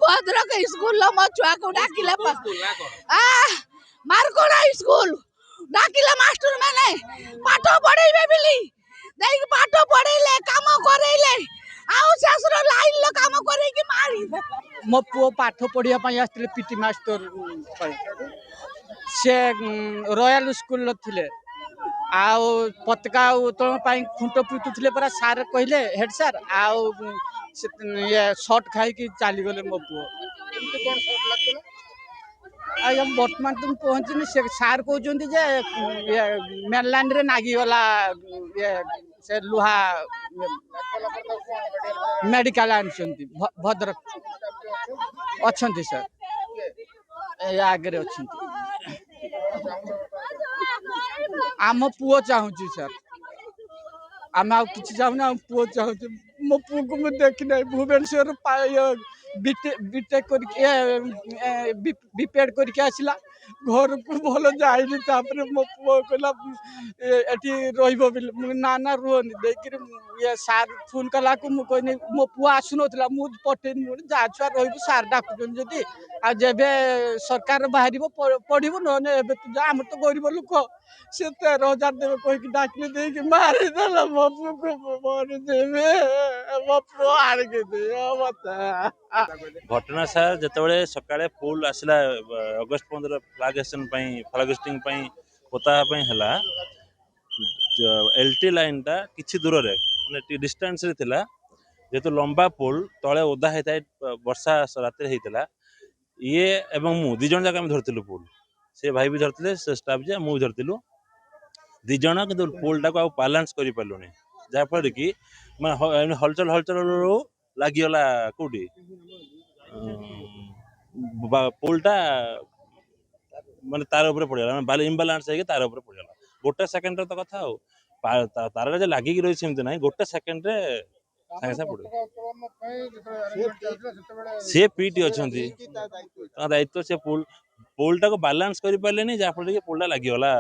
Bhadrak school मो छुआ को डाकिले मारकोड़ा स्कूल डाकिले मास्टर माने पाठ पढ़ेबे बिली देख पाठ पढ़ेले काम करेले आउ शास्त्र लाइन लो काम करे कि मारी मो पुओ पाठ पढ़िया पई आस्थिले पीटी मास्टर से रॉयल स्कूल थिले आउ पताका उत्तोलन खुंट पिटुले परा सार कहले हेड सार आउ ये शॉर्ट खाई कि चली गले मो पुओ हम बर्तमान तुम पहुंचनी से सार कहते जे मेनलैंड रे नागी गला ये से लुहा मेडिकल आनछंती भद्रक अच्छंती सर आगे अच्छंती आम पुओ चाहूँ सर आम आ कि चाहूना पुओ चाहूँ मो पुओ को मुझे देखी ना भुवनेश्वर बीटेक बीपेड करके आसला घर को भल जाइनी तापर मो पुओ कहला एठी रहिबो ना ना रुहनी देख ये सार फोन कला को मु कहनी मो पुओ आसु नथला मु पठेन मु जा छुआ रहिबो सार डाकुचन जदी आ जेबे सरकार बाहरिबो पढ़िबो न एबे तू जा हम तो गरीब लोक से 13,000 देवे कह कि डाकले दे कि मारी देला मो पुओ को मारी देबे मो पुओ आड़ के दे बता घटना सार जिते सकाଳେ पुल आसला अगस्त 15 फ्लाग होस्टिंग पोता है एलटी लाइन टा किछि दूर रे माने डिस्टेंस रे थिला जेतु लंबा पुल तले ओदा होता है वर्षा रात होता ये एवं मु दिजन जाक धरती पुल से भाई भी धरते से स्टाफ जे मु धरती दिज कि पुल टाक बालांस कर पार्लुनि जहाँफल कि हलचल हलचल लगिगला कौटी पुलटा माने तार ऊपर पड़गला इम्बालांस है तार ऊपर पड़गला गोटे सेकेंड तो कथा हो तार जो लगिक रही सेमती ना गोटे सेकेंड सागे सागे पड़े सी पीटी अच्छा दायित्व से पुल टाक बालांस कर पारे जहाँफल कि पुलटा लगिगला